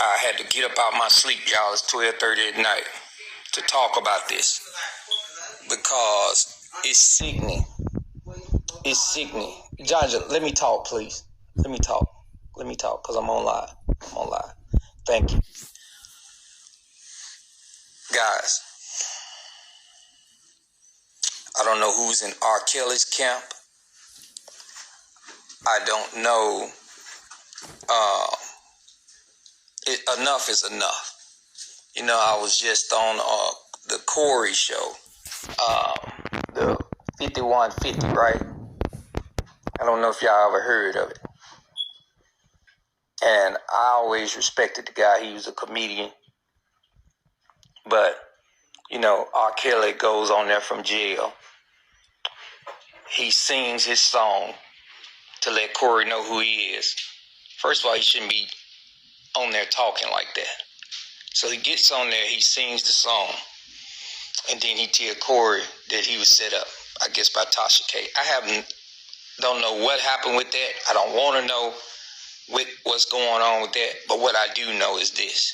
I had to get up out my sleep, y'all. It's 12:30 at night to talk about this because it's sickening. It's sickening. John, let me talk, please. Let me talk, because I'm on live. Thank you. Guys, I don't know who's in Rkelly's camp. I don't know. Enough is enough. You know, I was just on the Corey show, the 5150, right? I don't know if y'all ever heard of it. And I always respected the guy. He was a comedian. But, you know, R. Kelly goes on there from jail. He sings his song to let Corey know who he is. First of all, he shouldn't be on there talking like that. So he gets on there, he sings the song, and then he tells Corey that he was set up, I guess, by Tasha K. Don't know what happened with that. I don't want to know what's going on with that. But what I do know is this,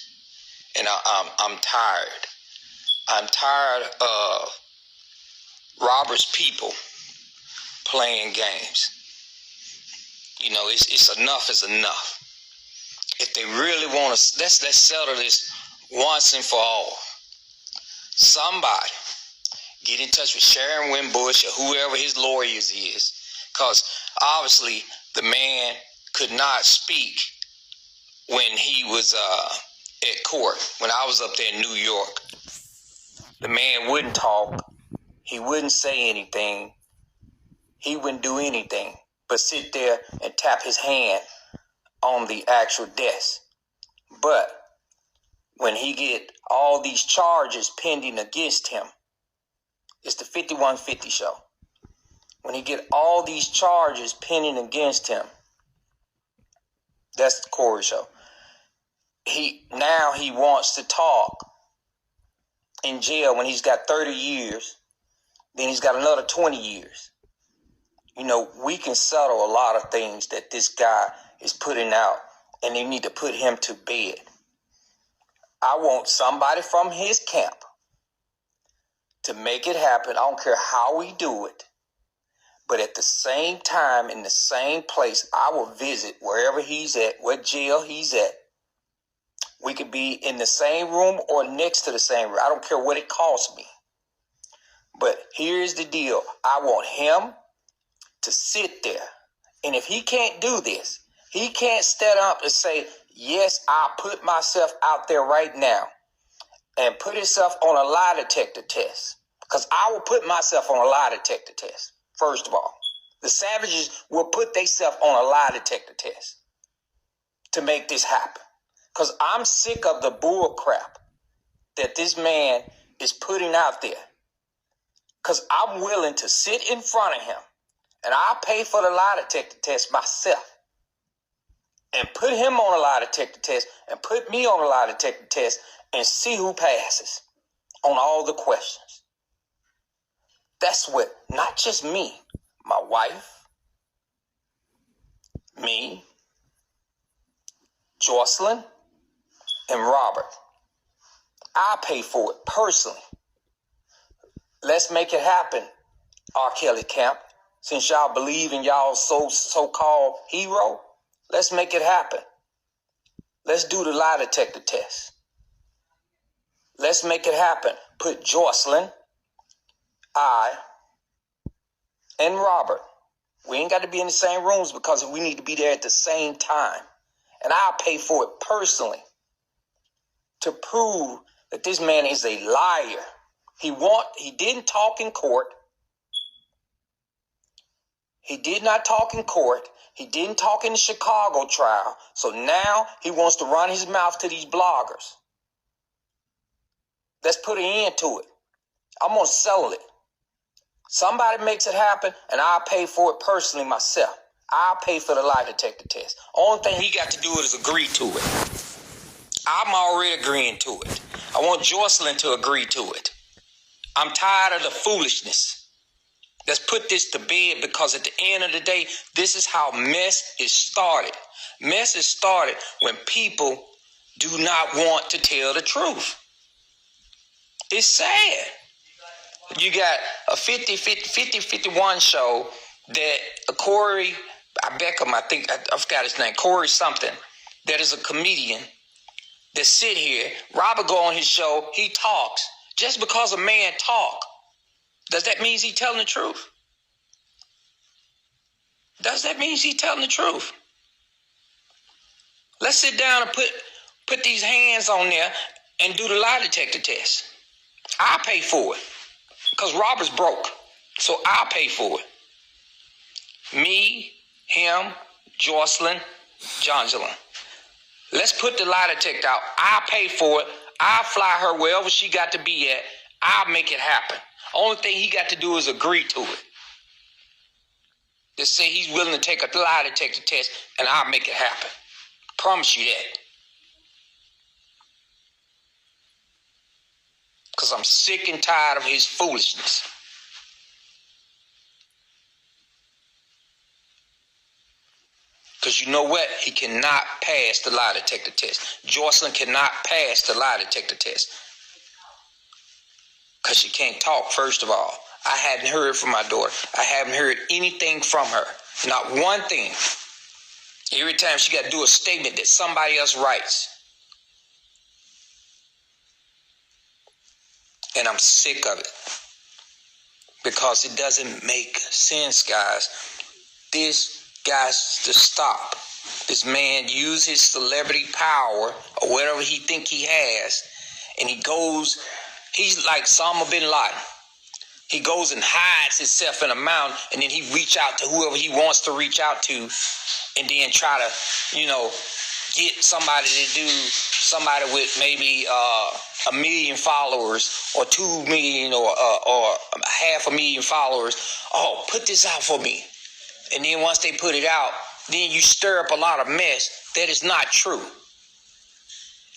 and I'm tired. I'm tired of Robert's people playing games. You know, it's enough is enough. If they really want to, let's settle this once and for all. Somebody get in touch with Sharon Wimbush or whoever his lawyers is, because obviously the man could not speak when he was at court. When I was up there in New York, the man wouldn't talk. He wouldn't say anything. He wouldn't do anything but sit there and tap his hand on the actual desk. But when he get all these charges pending against him, it's the 5150 show. When he get all these charges pending against him, that's the Corey show. Now he wants to talk in jail when he's got 30 years. Then he's got another 20 years. You know, we can settle a lot of things that this guy is putting out, and they need to put him to bed. I want somebody from his camp to make it happen. I don't care how we do it. But at the same time, in the same place, I will visit wherever he's at, what jail he's at. We could be in the same room or next to the same room. I don't care what it costs me. But here's the deal. I want him to sit there. And if he can't do this, he can't stand up and say, yes, I'll put myself out there right now and put himself on a lie detector test. Because I will put myself on a lie detector test. First of all, the savages will put themselves on a lie detector test to make this happen. Because I'm sick of the bull crap that this man is putting out there. Because I'm willing to sit in front of him and I'll pay for the lie detector test myself and put him on a lie detector test and put me on a lie detector test and see who passes on all the questions. That's what, not just me, my wife, me, Jocelyn, and Robert. I pay for it personally. Let's make it happen, R. Kelly camp. Since y'all believe in y'all so-called hero, let's make it happen. Let's do the lie detector test. Let's make it happen. Put Jocelyn, I, and Robert. We ain't got to be in the same rooms because we need to be there at the same time. And I'll pay for it personally to prove that this man is a liar. He didn't talk in court. He did not talk in court. He didn't talk in the Chicago trial. So now he wants to run his mouth to these bloggers. Let's put an end to it. I'm going to settle it. Somebody makes it happen, and I'll pay for it personally myself. I'll pay for the lie detector test. Only thing he got to do is agree to it. I'm already agreeing to it. I want Jocelyn to agree to it. I'm tired of the foolishness. Let's put this to bed, because at the end of the day, this is how mess is started. Mess is started when people do not want to tell the truth. It's sad. You got a 50-51 show that Corey Beckham, I forgot his name, Corey something, that is a comedian that sit here. Robert go on his show, he talks. Just because a man talk, does that mean he's telling the truth? Does that mean he's telling the truth? Let's sit down and put these hands on there and do the lie detector test. I'll pay for it because Robert's broke, so I'll pay for it. Me, him, Jocelyn, Jongelyn. Let's put the lie detector out. I'll pay for it. I'll fly her wherever she got to be at. I'll make it happen. Only thing he got to do is agree to it. Just say he's willing to take a lie detector test and I'll make it happen. Promise you that. Because I'm sick and tired of his foolishness. Because you know what? He cannot pass the lie detector test. Jocelyn cannot pass the lie detector test. Because she can't talk, first of all. I hadn't heard from my daughter. I haven't heard anything from her. Not one thing. Every time she got to do a statement that somebody else writes. And I'm sick of it. Because it doesn't make sense, guys. This got to stop. This man used his celebrity power or whatever he think he has, and he's like Osama bin Laden. He goes and hides himself in a mountain, and then he reach out to whoever he wants to reach out to, and then try to, get somebody with maybe 1 million followers or 2 million or 500,000 followers. Oh, put this out for me. And then once they put it out, then you stir up a lot of mess that is not true.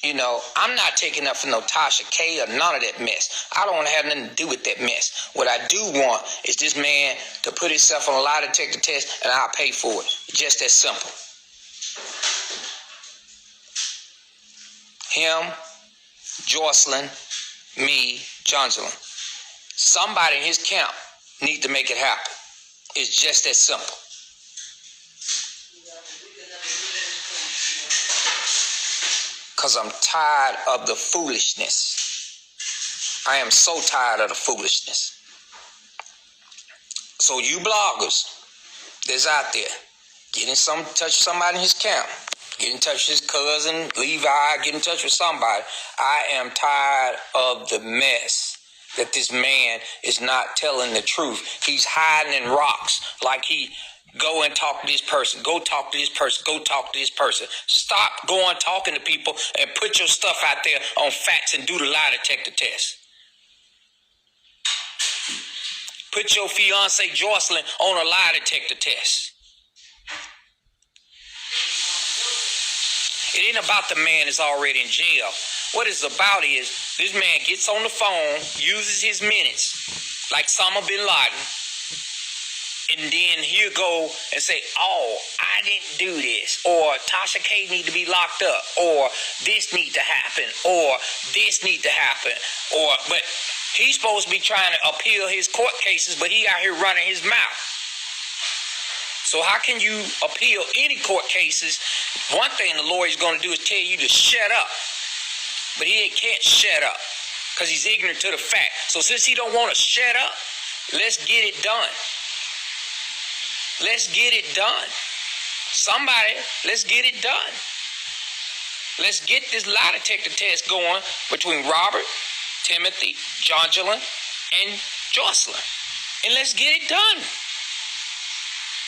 I'm not taking up for no Tasha K or none of that mess. I don't want to have nothing to do with that mess. What I do want is this man to put himself on a lie detector test and I'll pay for it. Just that simple. Him, Jocelyn, me, Jongelyn. Somebody in his camp need to make it happen. It's just that simple. Because I'm tired of the foolishness. I am so tired of the foolishness. So you bloggers that's out there, get in touch with somebody in his camp. Get in touch with his cousin, Levi, get in touch with somebody. I am tired of the mess that this man is not telling the truth. He's hiding in rocks like he go and talk to this person, go talk to this person, go talk to this person. Stop going talking to people and put your stuff out there on facts and do the lie detector test. Put your fiance Jocelyn on a lie detector test. It ain't about the man that's already in jail. What it's about is this man gets on the phone, uses his minutes like Osama bin Laden, and then he'll go and say, oh, I didn't do this, or Tasha K need to be locked up, or this need to happen, or this need to happen, but he's supposed to be trying to appeal his court cases, but he out here running his mouth. So how can you appeal any court cases? One thing the lawyer's going to do is tell you to shut up. But he can't shut up because he's ignorant to the fact. So since he don't want to shut up, let's get it done. Let's get it done. Somebody, let's get it done. Let's get this lie detector test going between Robert, Timothy, Jongelyn, and Jocelyn. And let's get it done.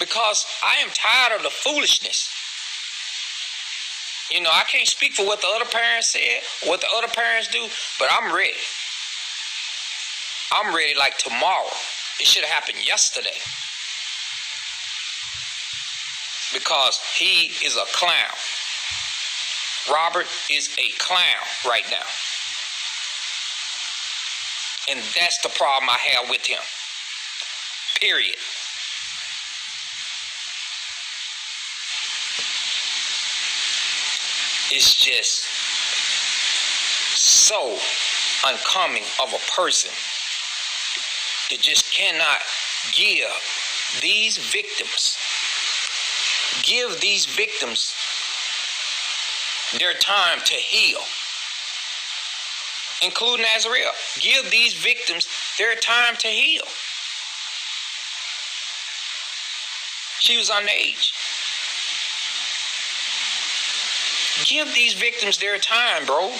Because I am tired of the foolishness. I can't speak for what the other parents said, what the other parents do, but I'm ready. I'm ready like tomorrow. It should have happened yesterday. Because he is a clown. Robert is a clown right now. And that's the problem I have with him. Period. It's just so uncommon of a person that just cannot give these victims their time to heal, including Azrael. Give these victims their time to heal. She was underage. Give these victims their time, bro.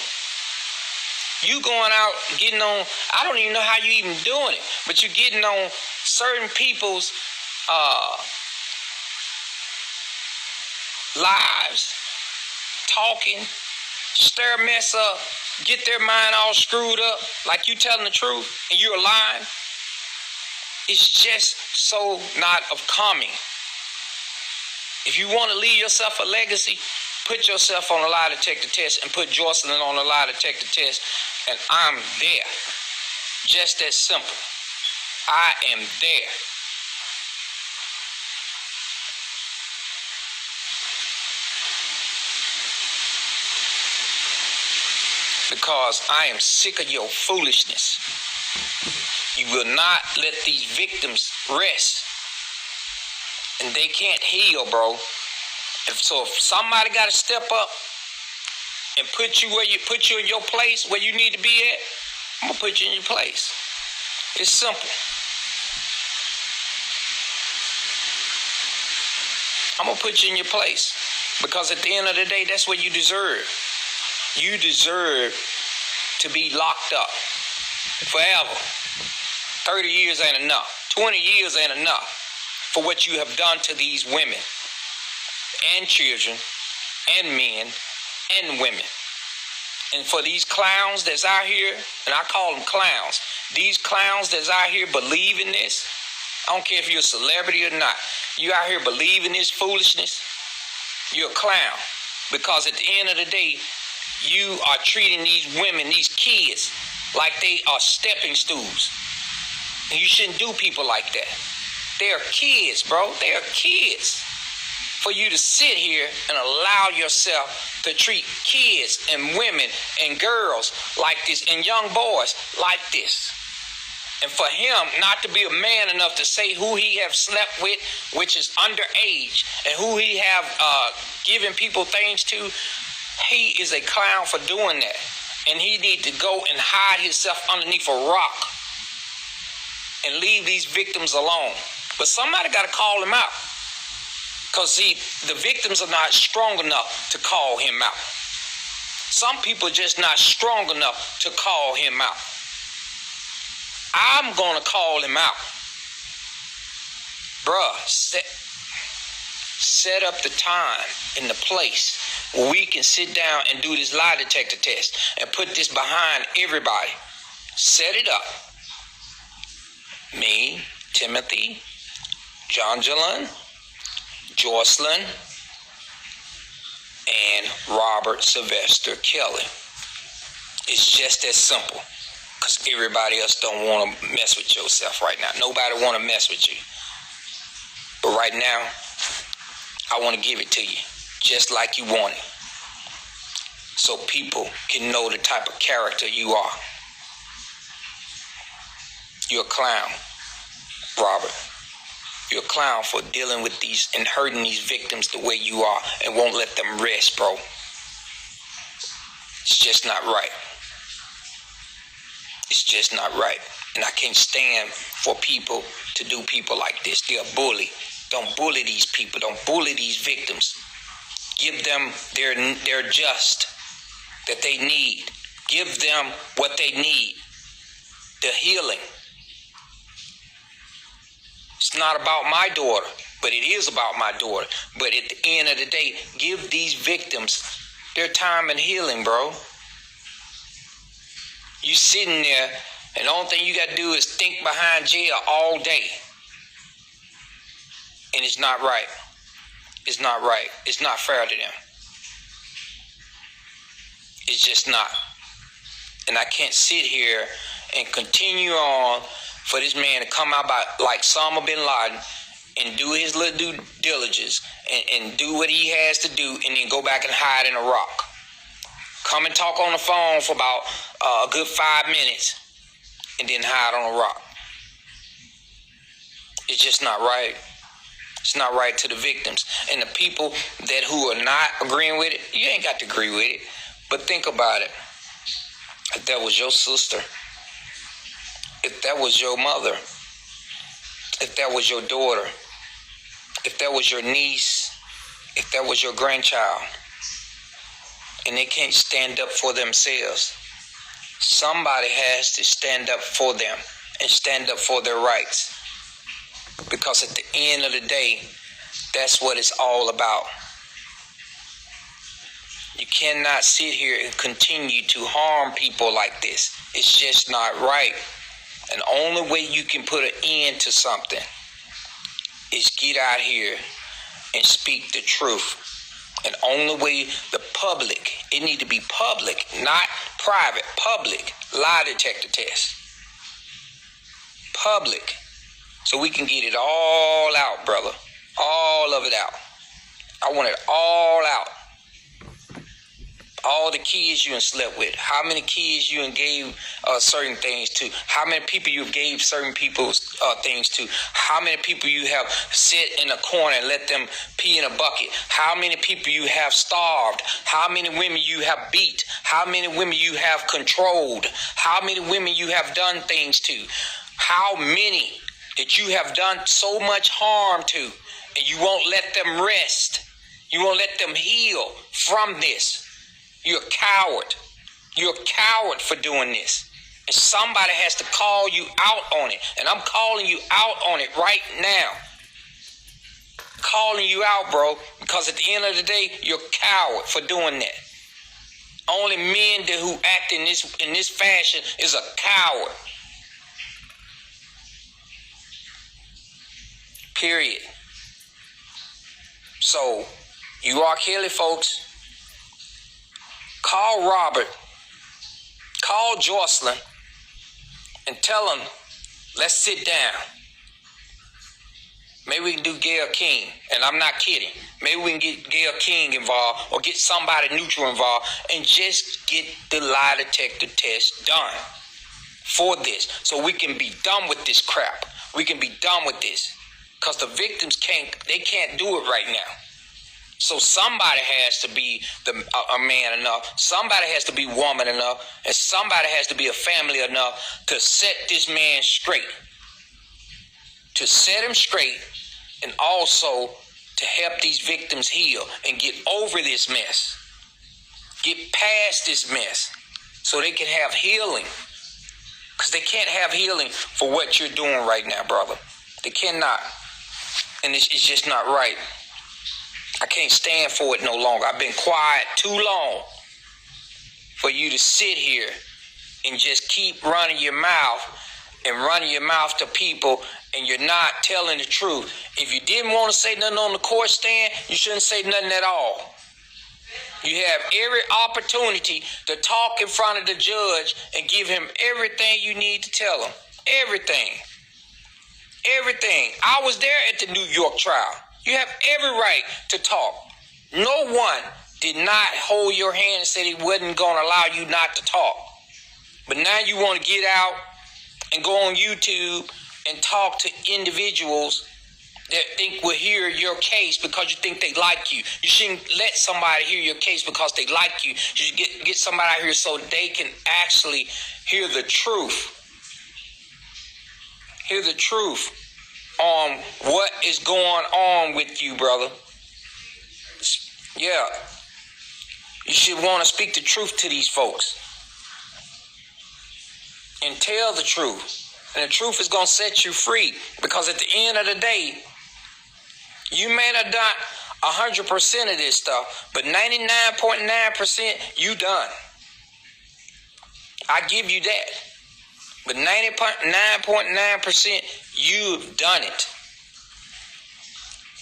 You going out getting on, I don't even know how you even doing it, but you're getting on certain people's lives, talking, stir mess up, get their mind all screwed up like you telling the truth and you're lying. It's just so not of coming. If you want to leave yourself a legacy, put yourself on a lie detector test and put Jocelyn on a lie detector test, and I'm there. Just that simple. I am there. Because I am sick of your foolishness. You will not let these victims rest. And they can't heal, bro. So if somebody got to step up and put you in your place where you need to be at, I'm going to put you in your place. It's simple. I'm going to put you in your place. Because at the end of the day, that's what you deserve. You deserve to be locked up forever. 30 years ain't enough. 20 years ain't enough for what you have done to these women and children and men and women. And for these clowns that's out here, and I call them clowns, these clowns that's out here believing this, I don't care if you're a celebrity or not, you out here believing this foolishness, you're a clown. Because at the end of the day, you are treating these women, these kids, like they are stepping stools. And you shouldn't do people like that. They are kids, bro. They are kids. For you to sit here and allow yourself to treat kids and women and girls like this and young boys like this. And for him not to be a man enough to say who he have slept with, which is underage, and who he have given people things to, he is a clown for doing that. And he need to go and hide himself underneath a rock and leave these victims alone. But somebody got to call him out. Because, see, the victims are not strong enough to call him out. Some people are just not strong enough to call him out. I'm going to call him out. Bruh, set up the time and the place where we can sit down and do this lie detector test and put this behind everybody. Set it up. Me, Timothy, John Jalen, Jocelyn, and Robert Sylvester Kelly. It's just that simple. Because everybody else don't want to mess with yourself right now. Nobody want to mess with you. But right now, I want to give it to you just like you want it. So people can know the type of character you are. You're a clown, Robert. You're a clown for dealing with these and hurting these victims the way you are and won't let them rest, bro. It's just not right. It's just not right. And I can't stand for people to do people like this. They're a bully. Don't bully these people. Don't bully these victims. Give them their just that they need. Give them what they need. The healing. It's not about my daughter, but it is about my daughter. But at the end of the day, give these victims their time and healing, bro. You sitting there, and the only thing you got to do is think behind jail all day. And it's not right. It's not right. It's not fair to them. It's just not. And I can't sit here and continue on for this man to come out like Osama bin Laden and do his little due diligence and do what he has to do and then go back and hide in a rock. Come and talk on the phone for about a good 5 minutes and then hide on a rock. It's just not right. It's not right to the victims. And the people who are not agreeing with it, you ain't got to agree with it. But think about it. If that was your sister, if that was your mother, if that was your daughter, if that was your niece, if that was your grandchild, and they can't stand up for themselves, somebody has to stand up for them and stand up for their rights. Because at the end of the day, that's what it's all about. You cannot sit here and continue to harm people like this. It's just not right. And the only way you can put an end to something is get out here and speak the truth. And only way the public, it need to be public, not private, public lie detector test. Public. So we can get it all out, brother. All of it out. I want it all out. All the kids you slept with. How many kids you gave certain things to. How many people you gave certain people's things to. How many people you have sit in a corner and let them pee in a bucket. How many people you have starved. How many women you have beat. How many women you have controlled. How many women you have done things to. How many that you have done so much harm to, and you won't let them rest. You won't let them heal from this. You're a coward. You're a coward for doing this. And somebody has to call you out on it. And I'm calling you out on it right now. Calling you out, bro, because at the end of the day, you're a coward for doing that. Only men who act in this fashion is a coward. Period. So, you Rkelly folks, call Robert, call Jocelyn, and tell them, let's sit down. Maybe we can do Gayle King, and I'm not kidding. Maybe we can get Gayle King involved or get somebody neutral involved and just get the lie detector test done for this so we can be done with this crap. We can be done with this. Because the victims can't do it right now. So somebody has to be a man enough. Somebody has to be woman enough. And somebody has to be a family enough to set this man straight. To set him straight and also to help these victims heal and get over this mess. Get past this mess so they can have healing. Because they can't have healing for what you're doing right now, brother. They cannot. And it's just not right. I can't stand for it no longer. I've been quiet too long for you to sit here and just keep running your mouth to people, and you're not telling the truth. If you didn't want to say nothing on the court stand, you shouldn't say nothing at all. You have every opportunity to talk in front of the judge and give him everything you need to tell him. Everything. Everything. I was there at the New York trial. You have every right to talk. No one did not hold your hand and said he wasn't going to allow you not to talk. But now you want to get out and go on YouTube and talk to individuals that think will hear your case because you think they like you. You shouldn't let somebody hear your case because they like you. You should get somebody out here so they can actually hear the truth. Hear the truth on what is going on with you, brother. Yeah. You should want to speak the truth to these folks. And tell the truth. And the truth is going to set you free. Because at the end of the day, you may have done 100% of this stuff, but 99.9% you done. I give you that. But 99.9% you've done it.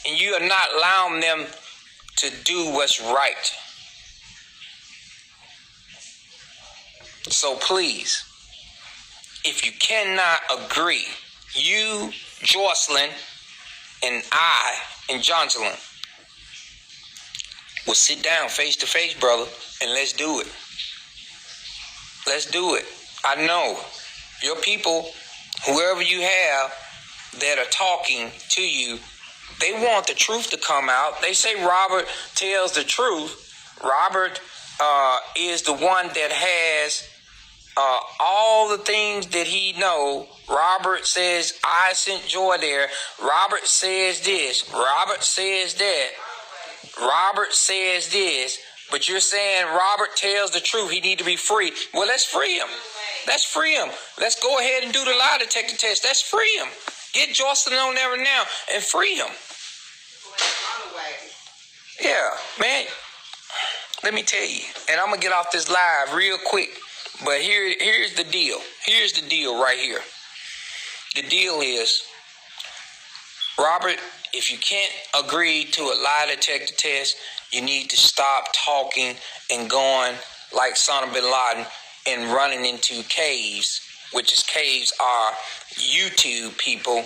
And you are not allowing them to do what's right. So please, if you cannot agree, you, Jocelyn, and I, and Jocelyn, will sit down face to face, brother, and let's do it. Let's do it. I know your people, whoever you have that are talking to you, they want the truth to come out. They say Robert tells the truth. Robert is the one that has all the things that he know. Robert says, I sent Joy there. Robert says this. Robert says that. Robert says this. But you're saying Robert tells the truth. He need to be free. Well, let's free him. Let's free him. Let's go ahead and do the lie detector test. Let's free him. Get Jocelyn on there now and free him. Yeah, man. Let me tell you. And I'm going to get off this live real quick. But here's the deal. Here's the deal right here. The deal is, Robert, if you can't agree to a lie detector test, you need to stop talking and going like Osama bin Laden and running into caves, which is caves are YouTube people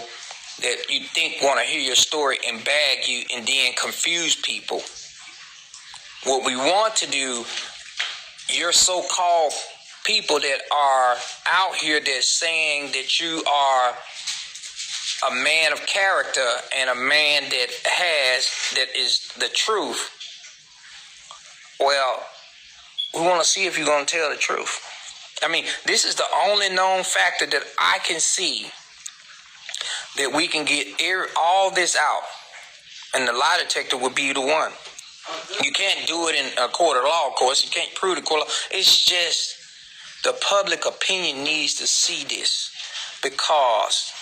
that you think want to hear your story and bag you and then confuse people. What we want to do, your so-called people that are out here that's saying that you are a man of character and a man that is the truth. Well, we want to see if you're going to tell the truth. I mean, this is the only known factor that I can see that we can get all this out. And the lie detector would be the one. You can't do it in a court of law, of course. You can't prove the court of law. It's just the public opinion needs to see this because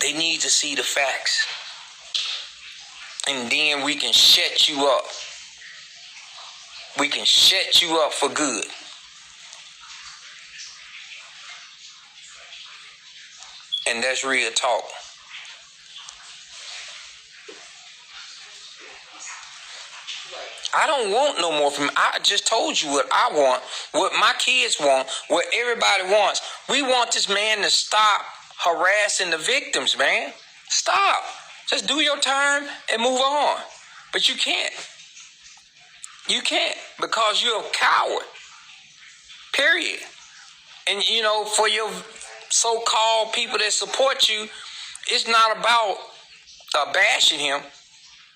they need to see the facts. And then we can shut you up. We can shut you up for good. And that's real talk. I don't want no more from you. I just told you what I want, what my kids want, what everybody wants. We want this man to stop harassing the victims, man. Stop. Just do your time and move on. But you can't. You can't because you're a coward. Period. And, you know, for your so-called people that support you, it's not about bashing him.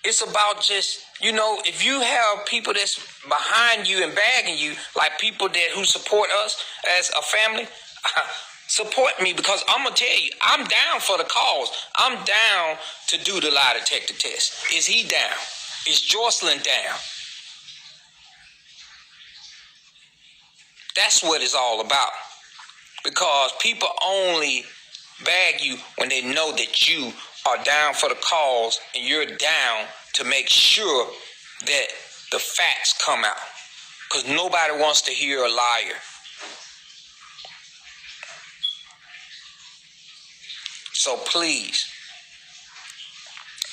It's about just, you know, if you have people that's behind you and bagging you, like people that who support us as a family, support me because I'm going to tell you, I'm down for the cause. I'm down to do the lie detector test. Is he down? Is Jocelyn down? That's what it's all about. Because people only bag you when they know that you are down for the cause and you're down to make sure that the facts come out. Because nobody wants to hear a liar. So please,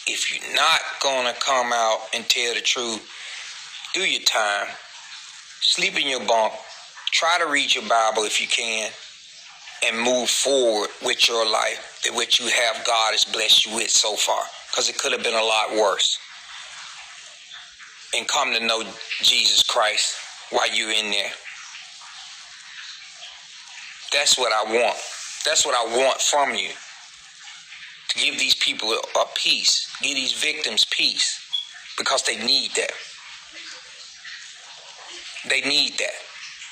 if you're not going to come out and tell the truth, do your time. Sleep in your bunk. Try to read your Bible if you can. And move forward with your life, that what you have God has blessed you with so far. Because it could have been a lot worse. And come to know Jesus Christ while you're in there. That's what I want. That's what I want from you. To give these people a peace. Give these victims peace. Because they need that. They need that.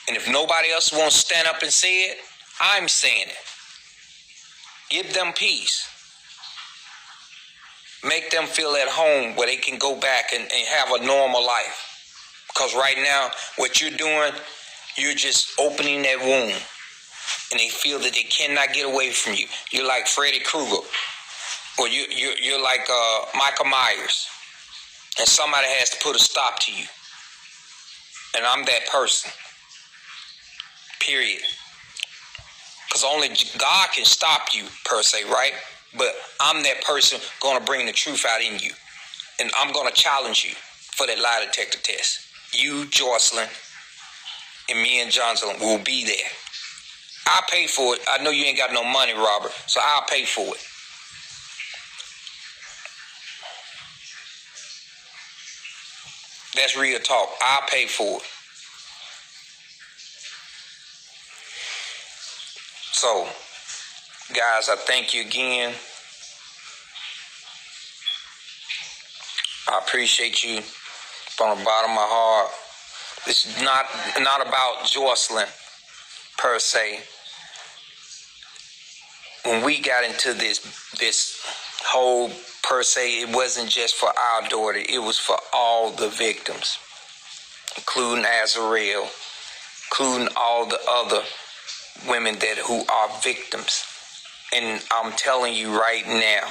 And if nobody else wants to stand up and say it, I'm saying it. Give them peace. Make them feel at home where they can go back and have a normal life. Because right now, what you're doing, you're just opening that wound. And they feel that they cannot get away from you. You're like Freddy Krueger. Or you're like Michael Myers. And somebody has to put a stop to you. And I'm that person. Period. Because only God can stop you, per se, right? But I'm that person going to bring the truth out in you. And I'm going to challenge you for that lie detector test. You, Jocelyn, and me and Johnson will be there. I'll pay for it. I know you ain't got no money, Robert, so I'll pay for it. That's real talk. I'll pay for it. So, guys, I thank you again. I appreciate you from the bottom of my heart. This is not about Jocelyn per se. When we got into this whole per se, it wasn't just for our daughter. It was for all the victims, including Azarel, including all the other women who are victims. And I'm telling you right now,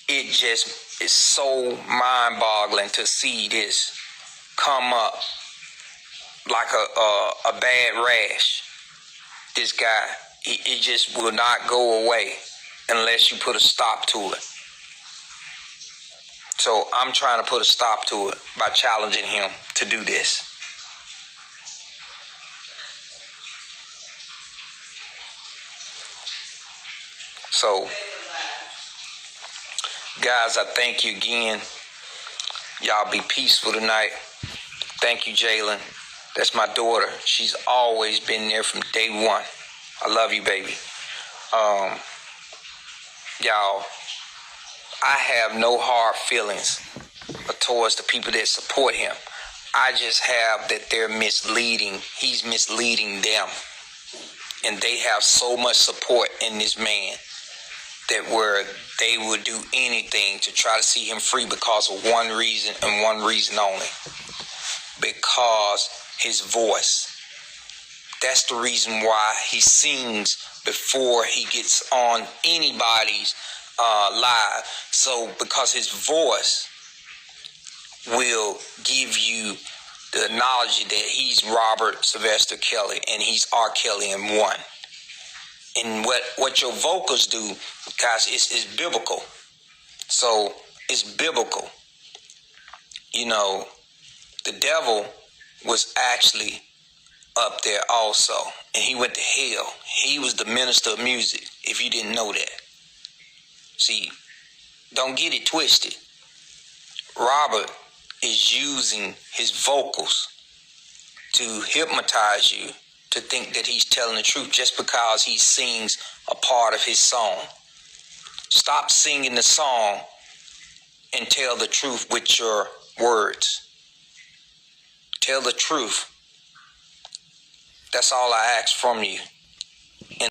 it just is so mind-boggling to see this come up like a bad rash. This guy, it just will not go away unless you put a stop to it. So I'm trying to put a stop to it by challenging him to do this. So, guys, I thank you again. Y'all be peaceful tonight. Thank you, Jalen. That's my daughter. She's always been there from day one. I love you, baby. Y'all, I have no hard feelings towards the people that support him. I just have that they're misleading. He's misleading them. And they have so much support in this man that where they would do anything to try to see him free because of one reason and one reason only. Because his voice. That's the reason why he sings before he gets on anybody's live. So because his voice will give you the knowledge that he's Robert Sylvester Kelly and he's Rkelly in one. And what your vocals do, guys, is biblical. So it's biblical. You know, the devil was actually up there also, and he went to hell. He was the minister of music, if you didn't know that. See, don't get it twisted. Robert is using his vocals to hypnotize you to think that he's telling the truth just because he sings a part of his song. Stop singing the song and tell the truth with your words. Tell the truth. That's all I ask from you.